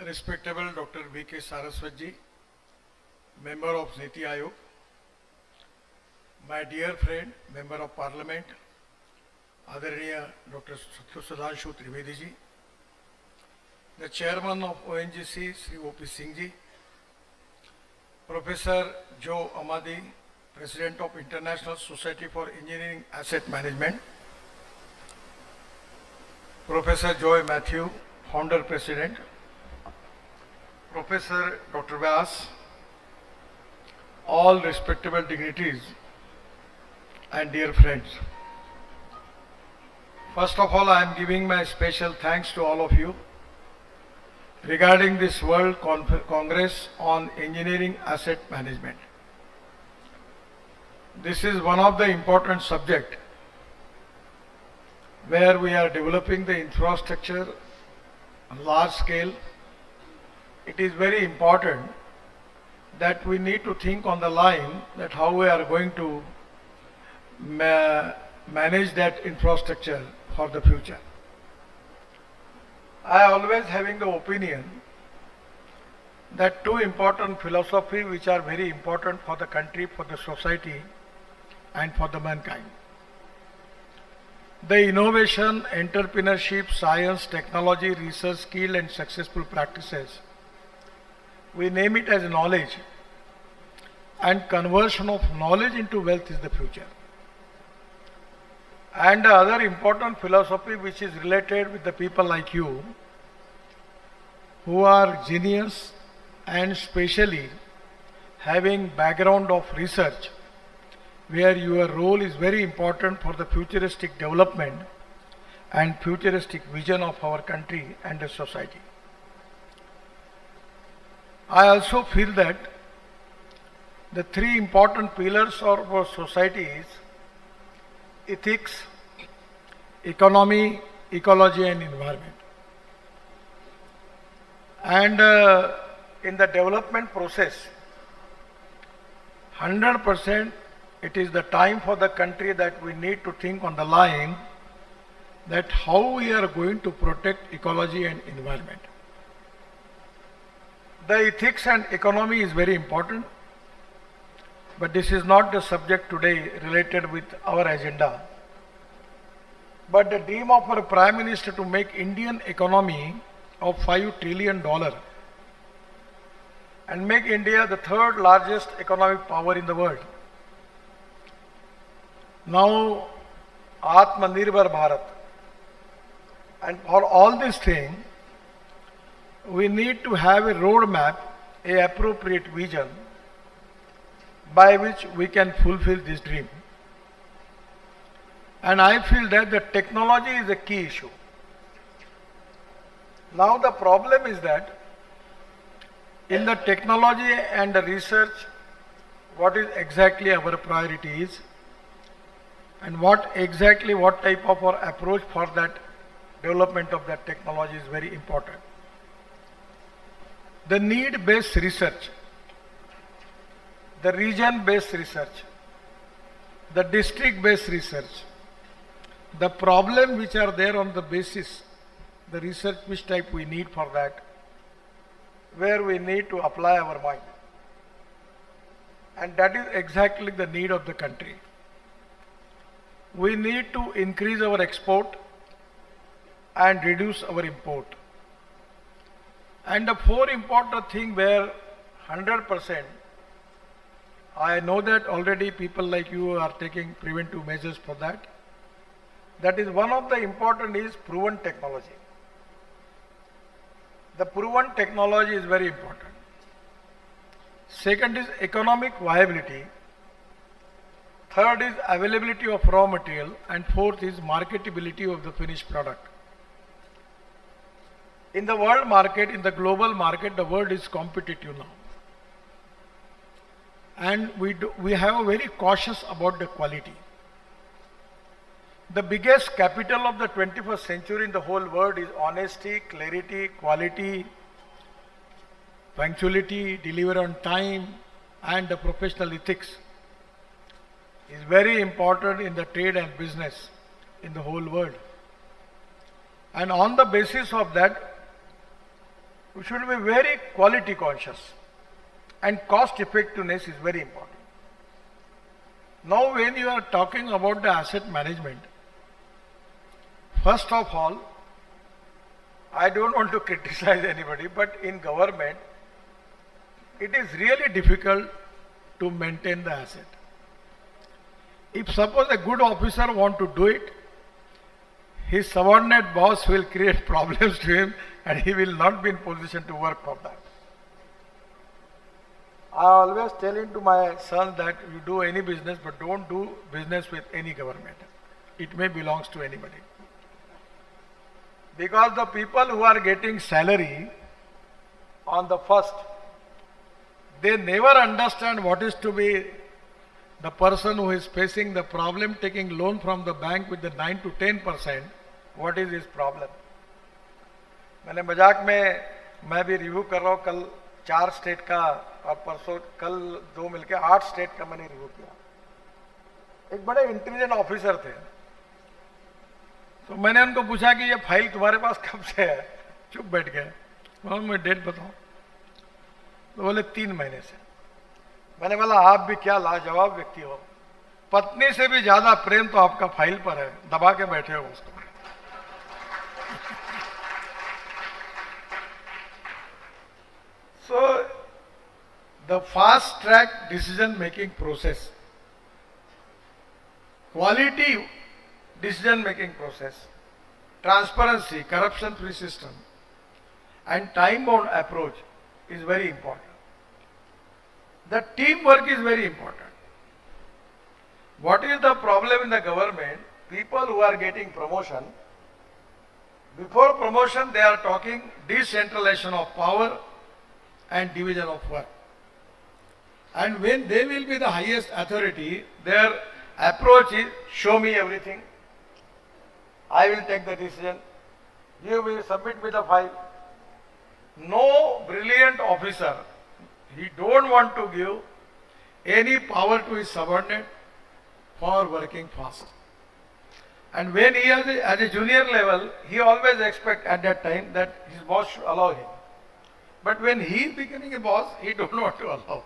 Respectable Dr. 𝑫𝒆𝒍𝒉𝒊, Member of Niti Aayog, my dear friend, Member of Parliament, Adaraniya Dr. 𝑫𝒆𝒍𝒉𝒊 ji, the Chairman of ONGC, Sri O.P. Singh ji, Professor Joe Amadi, President of International Society for Engineering Asset Management, Professor Joy Matthew, Founder President, Professor Dr. Vyas, all respectable dignitaries and dear friends. First of all, I am giving my special thanks to all of you regarding this World Congress on Engineering Asset Management. This is one of the important subjects where we are developing the infrastructure on large scale. It is very important that we need to think on the line that how we are going to manage that infrastructure for the future. I always having the opinion that two important philosophies which are very important for the country, for the society and for the mankind. The innovation, entrepreneurship, science, technology, research, skill and successful practices. We name it as knowledge, and conversion of knowledge into wealth is the future. And the other important philosophy which is related with the people like you who are genius and specially having background of research, where your role is very important for the futuristic development and futuristic vision of our country and the society. I also feel that the three important pillars of our society is ethics, economy, ecology and environment. And in the development process, 100% it is the time for the country that we need to think on the line that how we are going to protect ecology and environment. The ethics and economy is very important, but this is not the subject today related with our agenda. But the dream of our Prime Minister to make Indian economy of $5 trillion and make India the third largest economic power in the world. Now, Atmanirbhar Bharat. And for all these things, we need to have a roadmap, a appropriate vision by which we can fulfill this dream. And I feel that the technology is a key issue. Now the problem is that in the technology and the research, what is exactly our priority is and what type of our approach for that development of that technology is very important. The need-based research, the region-based research, the district-based research, the problem which are there on the basis, the research which type we need for that, where we need to apply our mind. And that is exactly the need of the country. We need to increase our export and reduce our import. And the four important thing where 100%, I know that already people like you are taking preventive measures for that. That is one of the important is proven technology. The proven technology is very important. Second is economic viability. Third is availability of raw material. And fourth is marketability of the finished product. In the world market, in the global market, the world is competitive now. And we have a very cautious about the quality. The biggest capital of the 21st century in the whole world is honesty, clarity, quality, punctuality, deliver on time, and the professional ethics is very important in the trade and business in the whole world. And on the basis of that, We should be very quality conscious, and cost effectiveness is very important. Now when you are talking about the asset management, first of all, I don't want to criticize anybody, but in government, it is really difficult to maintain the asset. If suppose a good officer want to do it, his subordinate boss will create problems to him and he will not be in position to work for that. I always telling to my son that you do any business, but don't do business with any government. It may belongs to anybody. Because the people who are getting salary on the first, they never understand what is to be the person who is facing the problem taking loan from the bank with the 9 to 10%, what is his problem? मैंने मजाक में मैं भी review कर रहा हूँ, कल 4 state का और परसों कल 2 मिलके 8 स्टेट का मैंने रिव्यू किया। एक बड़े इंटेलिजेंट ऑफिसर थे, तो मैंने उनको पूछा कि ये फाइल तुम्हारे पास कब से है? चुप बैठ गए। मैं डेट बताऊं? तो बोले 3 महीने से। मैंने बोला आप भी क्या लाजवाब व्यक्ति हो, पत्नी से भी ज्यादा प्रेम तो आपका फाइल पर है, दबा के बैठे हो उसको। So the fast track decision making process, quality decision making process, transparency, corruption free system and time bound approach is very important. The teamwork is very important. What is the problem in the government? People who are getting promotion, before promotion they are talking decentralization of power and division of work. And when they will be the highest authority, their approach is show me everything. I will take the decision. You will submit me the file. No brilliant officer, he don't want to give any power to his subordinate for working fast. And when he is at a junior level, he always expect at that time that his boss should allow him. But when he is becoming a boss, he don't want to allow.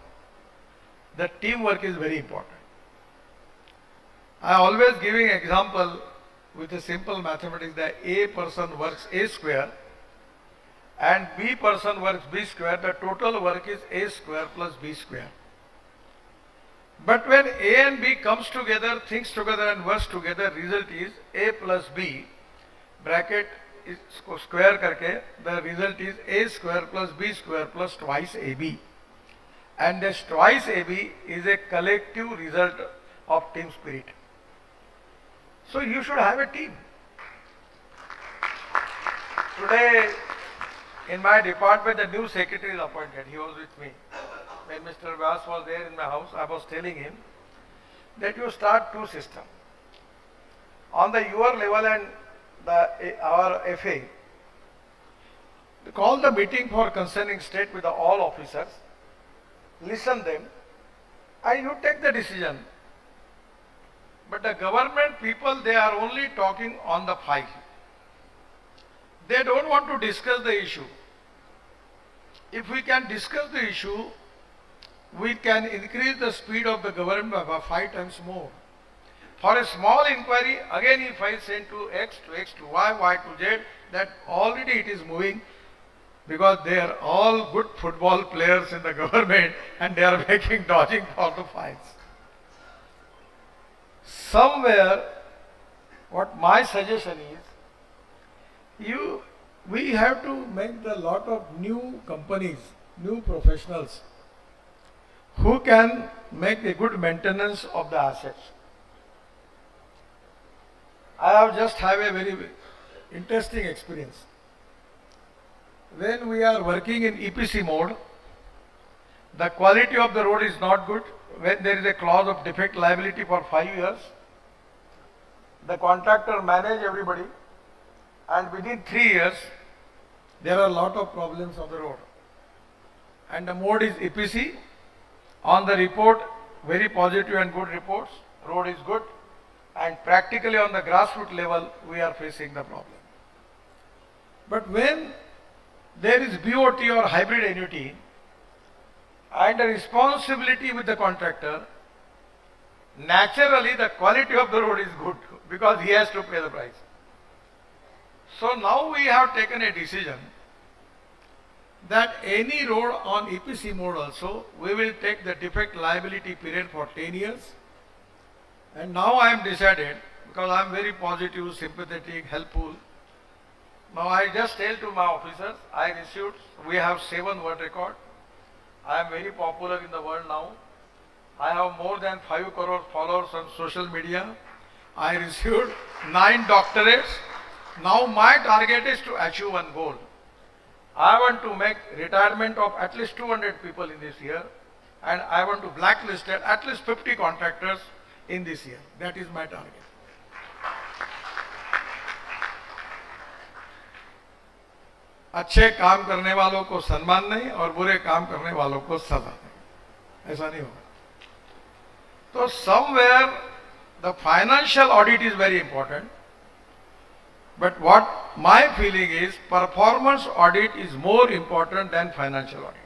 The teamwork is very important. I always giving example with a simple mathematics that A person works A square and B person works B square, the total work is A square plus B square. But when A and B comes together, thinks together and works together, result is A plus B, bracket is square करके, the result is A square plus B square plus twice AB. And this twice AB is a collective result of team spirit. So you should have a team. Today, in my department, the new secretary is appointed. He was with me. When Mr. Vyas was there in my house, I was telling him that you start 2 systems. On the your level and our FA, call the meeting for concerning state with all officers, listen them, and you take the decision. But the government people, they are only talking on the file. They don't want to discuss the issue. If we can discuss the issue, we can increase the speed of the government by 5 times more. For a small inquiry, again if I send to X to Y, Y to Z, that already it is moving, because they are all good football players in the government and they are making dodging for the files. Somewhere, what my suggestion is, we have to make a lot of new companies, new professionals who can make a good maintenance of the assets. I have just have a very interesting experience. When we are working in EPC mode, the quality of the road is not good. When there is a clause of defect liability for 5 years, the contractor manage everybody, and within 3 years, there are a lot of problems on the road. And the mode is EPC. On the report, very positive and good reports, road is good, and practically on the grassroots level, we are facing the problem. But when there is BOT or hybrid annuity and a responsibility with the contractor, naturally the quality of the road is good because he has to pay the price. So now we have taken a decision that any road on EPC mode also, we will take the defect liability period for 10 years. And now I am decided, because I am very positive, sympathetic, helpful. Now I just tell to my officers, I received, we have 7 world record. I am very popular in the world now. I have more than 5 crore followers on social media. I received 9 doctorates. Now my target is to achieve one goal. I want to make retirement of at least 200 people in this year, and I want to blacklist at least 50 contractors in this year. That is my target. अच्छे काम करने वालों को सम्मान नहीं और बुरे काम करने वालों को सजा नहीं, ऐसा नहीं होगा. So somewhere the financial audit is very important. But what my feeling is, performance audit is more important than financial audit.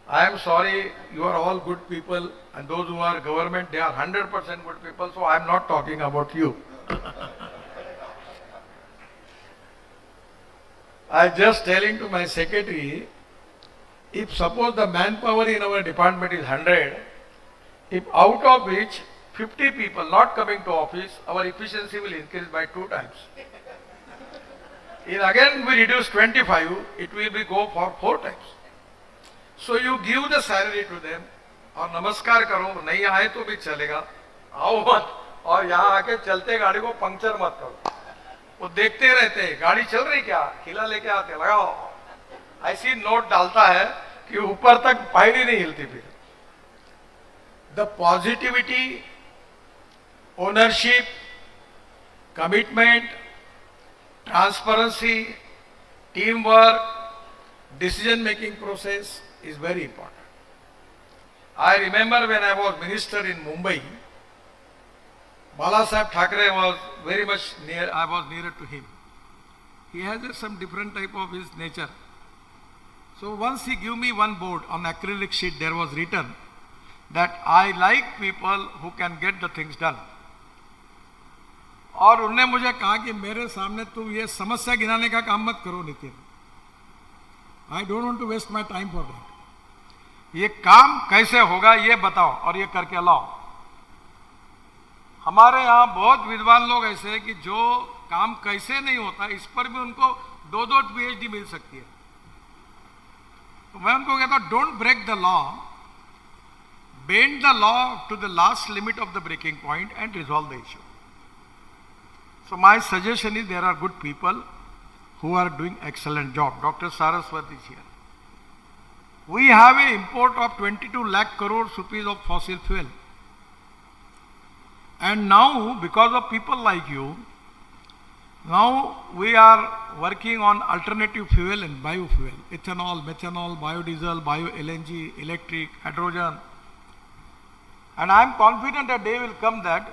I am sorry, you are all good people, and those who are government, they are 100% good people, so I am not talking about you. I am just telling to my secretary, if suppose the manpower in our department is 100, if out of which 50 people not coming to office, our efficiency will increase by 2 times. If again we reduce 25, it will be go for 4 times. So you give the salary to them और नमस्कार करो, नहीं आए तो भी चलेगा, आओ मत, और यहाँ आके चलते गाड़ी को पंक्चर मत करो. वो देखते रहते हैं गाड़ी चल रही क्या, खिला लेके आते लगाओ, ऐसी नोट डालता है कि ऊपर तक पायरी नहीं हिलती. फिर the positivity, ownership, commitment, transparency, teamwork, decision making process is very important. I remember when I was minister in Mumbai, Bala Saheb Thackeray was very much near, I was nearer to him. He has some different type of his nature. So once he gave me one board on acrylic sheet, there was written that I like people who can get the things done. और उन्होंने मुझे कहा कि मेरे सामने तुम ये समस्या गिनाने का काम मत करो Nitin. I don't want to waste my time for that. ये काम कैसे होगा ये बताओ और ये करके लाओ. हमारे यहाँ बहुत विद्वान लोग ऐसे हैं कि जो काम कैसे नहीं होता इस पर भी उनको 2-2 PhD मिल सकती है. तो मैं उनको कहता हूँ, don't break the law, bend the law to the last limit of the breaking point and resolve the issue. So my suggestion is, there are good people who are doing excellent job. Dr. Saraswati is here. We have an import of 22 lakh crores rupees of fossil fuel. And now, because of people like you, now we are working on alternative fuel and biofuel, ethanol, methanol, biodiesel, bio-LNG, electric, hydrogen. And I am confident a day will come that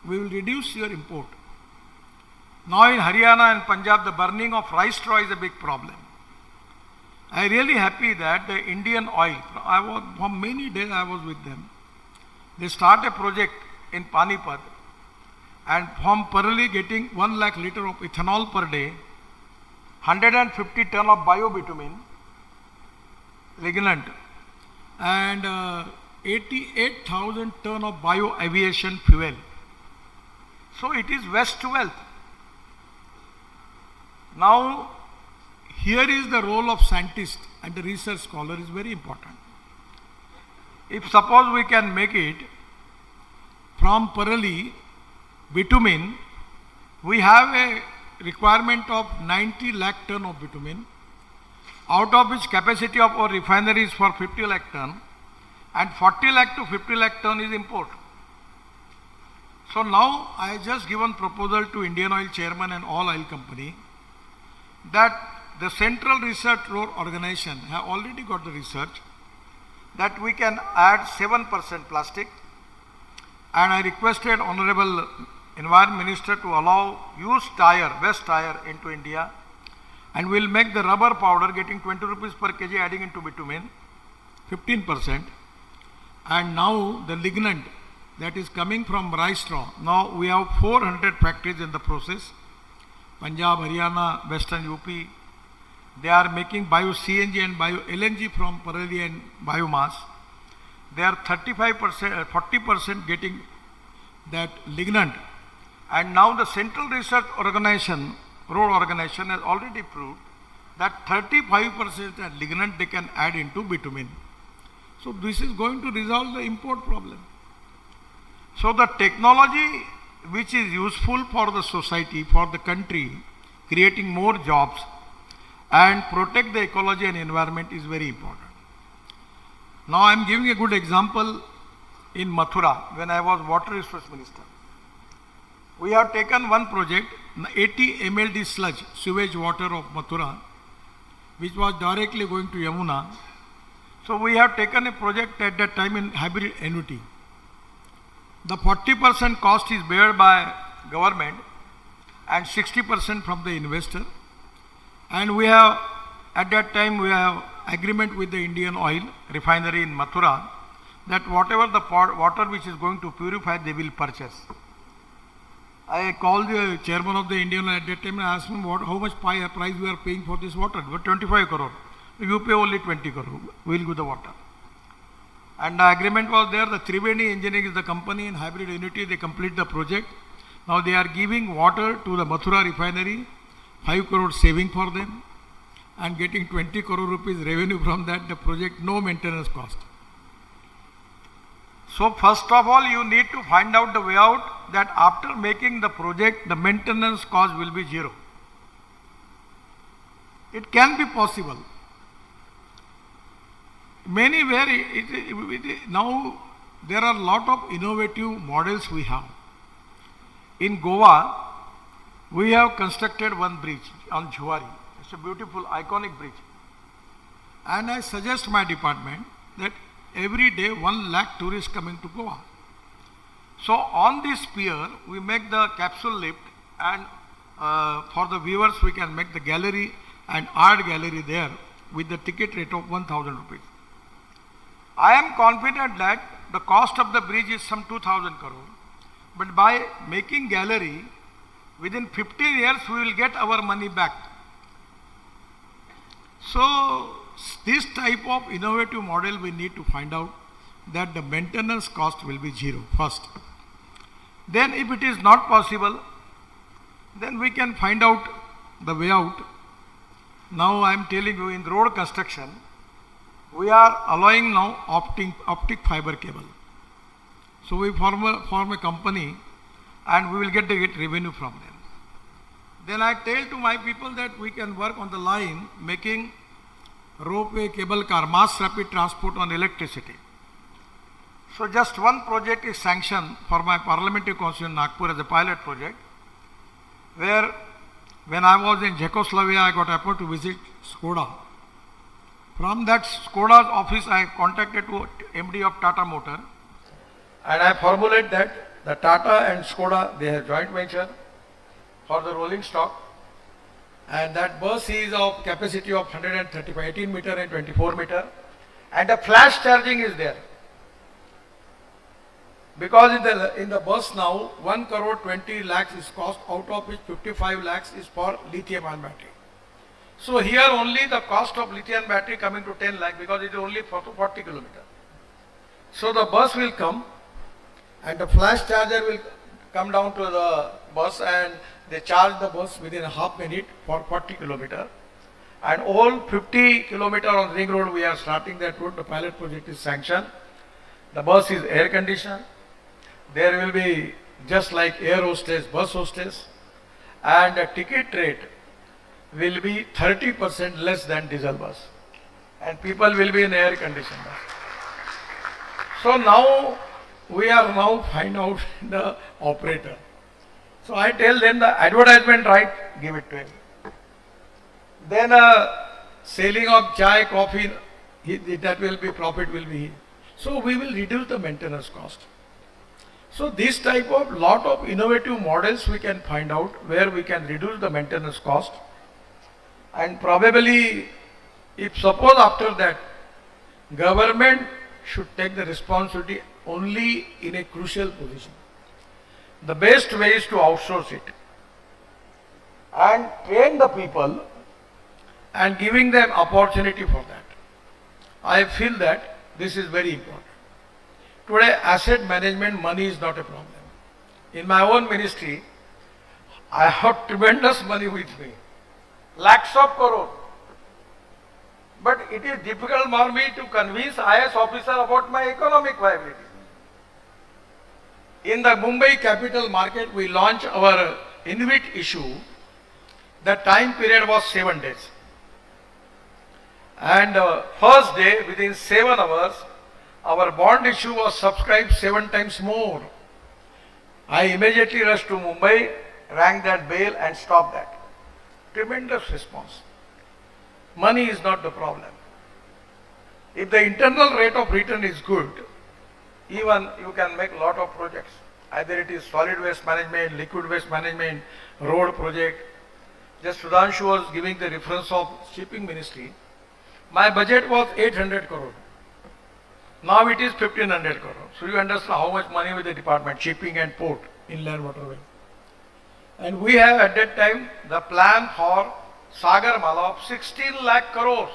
we will reduce your import. Now in Haryana and Punjab, the burning of rice straw is a big problem. I am really happy that the Indian oil, for many days I was with them. They start a project in Panipat, and from Parali getting 1 lakh liter of ethanol per day, 150 ton of biobitumen, lignant, and 88,000 ton of bio-aviation fuel. So it is waste to wealth. Now, here is the role of scientist and the research scholar is very important. If suppose we can make it from Parali bitumen, we have a requirement of 90 lakh ton of bitumen, out of which capacity of our refinery is for 50 lakh ton, and 40 lakh to 50 lakh ton is import. So now I just given proposal to Indian Oil chairman and all oil company that the Central Research Road Organization have already got the research that we can add 7% plastic, and I requested Honorable Environment Minister to allow used tire, waste tire into India, and we'll make the rubber powder getting 20 rupees per kg adding into bitumen, 15%. And now the lignin that is coming from rice straw. Now we have 400 factories in the process. Punjab, Haryana, Western UP. They are making bio-CNG and bio-LNG from parali and biomass. They are 35%, 40% getting that lignin. And now the Central Research Organization, Road Organization, has already proved that 35% that lignin they can add into bitumen. So this is going to resolve the import problem. So the technology which is useful for the society, for the country, creating more jobs and protect the ecology and environment is very important. Now I am giving a good example in Mathura when I was Water Resource Minister. We have taken one project, 80 MLD sludge, sewage water of Mathura, which was directly going to Yamuna. So we have taken a project at that time in hybrid annuity. The 40% cost is bear by government and 60% from the investor. And we have, at that time, we have agreement with the Indian Oil Refinery in Mathura that whatever the water which is going to purify, they will purchase. I called the chairman of the Indian Oil at that time and asked him how much price we are paying for this water. 25 crore. You pay only 20 crore. We will give the water. And the agreement was there. The Triveni Engineering is the company in hybrid unity. They complete the project. Now they are giving water to the Mathura refinery, 5 crore saving for them, and getting 20 crore rupees revenue from that. The project, no maintenance cost. So first of all, you need to find out the way out that after making the project, the maintenance cost will be zero. It can be possible. Now there are a lot of innovative models we have. In Goa, we have constructed one bridge on Jhuari. It's a beautiful, iconic bridge. And I suggest my department that every day 1 lakh tourists coming to Goa. So on this pier, we make the capsule lift, and for the viewers, we can make the gallery and art gallery there with the ticket rate of 1,000 rupees. I am confident that the cost of the bridge is some 2,000 crore. But by making gallery, within 15 years, we will get our money back. So this type of innovative model we need to find out that the maintenance cost will be zero first. Then if it is not possible, then we can find out the way out. Now I am telling you, in road construction, we are allowing now optic fiber cable. So we form a company and we will get the revenue from them. Then I tell to my people that we can work on the line making ropeway, cable car, mass rapid transport on electricity. So just one project is sanctioned for my parliamentary constituency in Nagpur as a pilot project, where when I was in Czechoslovakia, I got appointed to visit Skoda. From that Skoda's office, I contacted to MD of Tata Motor, and I formulate that the Tata and Skoda, they have joint venture for the rolling stock, and that bus is of capacity of 135, 18 meter and 24 meter, and a flash charging is there. Because in the bus now, 1 crore 20 lakhs is cost, out of which 55 lakhs is for lithium ion battery. So here only the cost of lithium battery coming to 10 lakh because it is only 40 kilometers. So the bus will come and the flash charger will come down to the bus and they charge the bus within a half minute for 40 kilometers. And all 50 kilometers on ring road we are starting that road. The pilot project is sanctioned. The bus is air conditioned. There will be just like air hostess, bus hostess, and the ticket rate will be 30% less than diesel bus, and people will be in air conditioned bus. So now we are find out the operator. So I tell them the advertisement right, give it to him. Then selling of chai, coffee, that will be profit will be. So we will reduce the maintenance cost. So this type of lot of innovative models we can find out where we can reduce the maintenance cost And probably, if suppose after that, government should take the responsibility only in a crucial position. The best way is to outsource it and train the people and giving them opportunity for that. I feel that this is very important. Today, asset management money is not a problem. In my own ministry, I have tremendous money with me, lakhs of crores. But it is difficult for me to convince IS officer about my economic viability. In the Mumbai capital market, we launched our InvIT issue. The time period was 7 days. And first day, within 7 hours, our bond issue was subscribed 7 times more. I immediately rushed to Mumbai, rang that bell and stopped that. Tremendous response. Money is not the problem. If the internal rate of return is good, even you can make a lot of projects. Either it is solid waste management, liquid waste management, road project. Just Sudhanshu was giving the reference of shipping ministry. My budget was 800 crore. Now it is 1500 crore. So you understand how much money with the department, shipping and port, inland waterway. And we have at that time the plan for Sagar Mala of 16 lakh crores.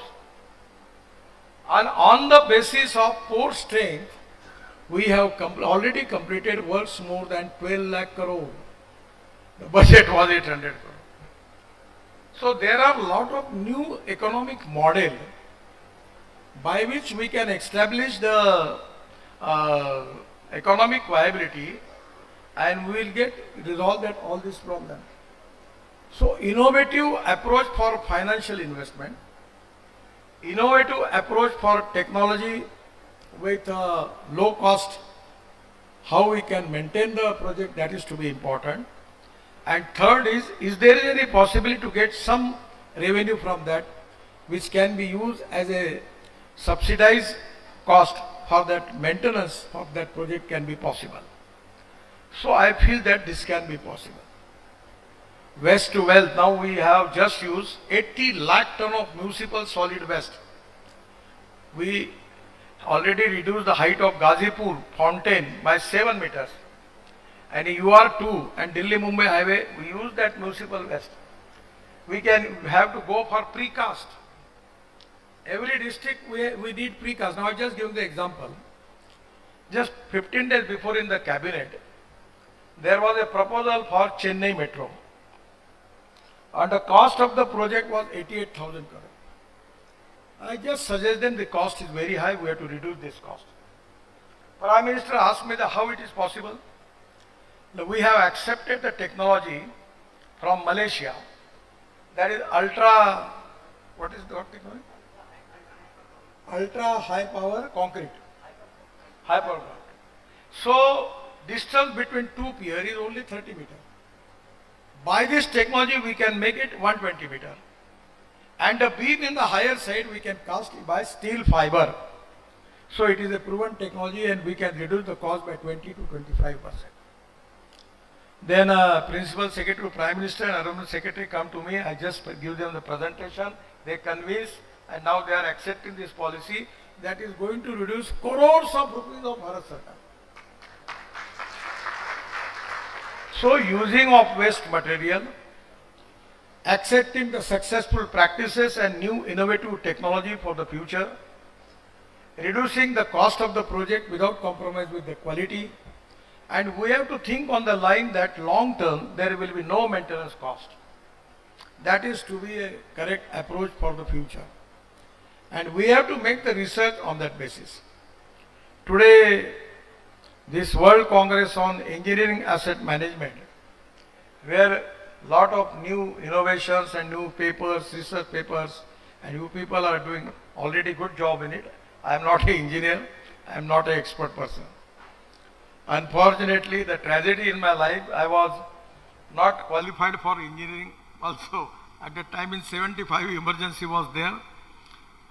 And on the basis of port strength, we have already completed works more than 12 lakh crore. The budget was 800 crore. So there are a lot of new economic model by which we can establish the economic viability, and we will get resolved at all these problems. So innovative approach for financial investment, innovative approach for technology with low cost, how we can maintain the project, that is to be important. And third is there any possibility to get some revenue from that which can be used as a subsidized cost for that maintenance of that project can be possible. So I feel that this can be possible. Waste to wealth, now we have just used 80 lakh ton of municipal solid waste. We already reduced the height of Gazipur fountain by 7 meters. And in UR2 and Delhi-Mumbai highway, we use that municipal waste. We have to go for precast. Every district we need precast. Now I just give the example. Just 15 days before in the cabinet, there was a proposal for Chennai Metro. And the cost of the project was 88,000 crore. I just suggest them the cost is very high, we have to reduce this cost. Prime Minister asked me how it is possible. We have accepted the technology from Malaysia, that is ultra, what is the technology? Ultra high power concrete. High power concrete. So distance between two piers is only 30 meters. By this technology we can make it 120 meters. And the beam in the higher side we can cast by steel fiber. So it is a proven technology and we can reduce the cost by 20 to 25%. Then Principal Secretary, Prime Minister and Army Secretary come to me. I just give them the presentation. They convince and now they are accepting this policy that is going to reduce crores of rupees of Bharat Sarkar. So using of waste material, accepting the successful practices and new innovative technology for the future, reducing the cost of the project without compromise with the quality, and we have to think on the line that long term there will be no maintenance cost. That is to be a correct approach for the future. And we have to make the research on that basis. Today, this World Congress on Engineering Asset Management, where lot of new innovations and new papers, research papers, and you people are doing already good job in it. I am not an engineer, I am not an expert person. Unfortunately, the tragedy in my life, I was not qualified for engineering also. At that time in 75, emergency was there.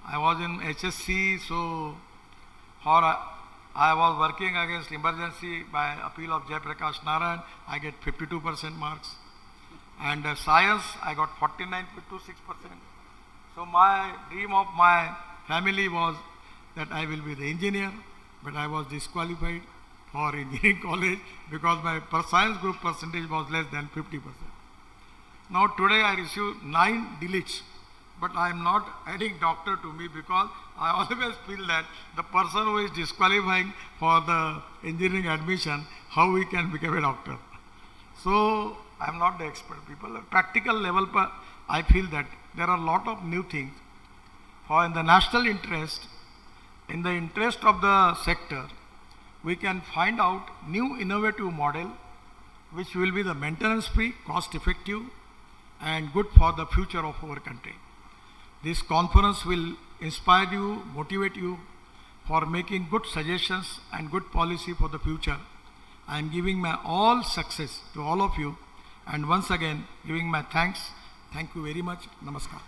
I was in HSC, so I was working against emergency by appeal of Jai Prakash Narayan. I get 52% marks. And science, I got 49.26%. So my dream of my family was that I will be the engineer, but I was disqualified for engineering college because my science group percentage was less than 50%. Now today I received 9 deletes, but I am not adding doctor to me because I always feel that the person who is disqualifying for the engineering admission, how we can become a doctor. So I am not the expert people. At practical level, I feel that there are a lot of new things. For in the national interest, in the interest of the sector, we can find out new innovative model which will be the maintenance free, cost effective and good for the future of our country. This conference will inspire you, motivate you for making good suggestions and good policy for the future. I am giving my all success to all of you and once again giving my thanks. Thank you very much. Namaskar.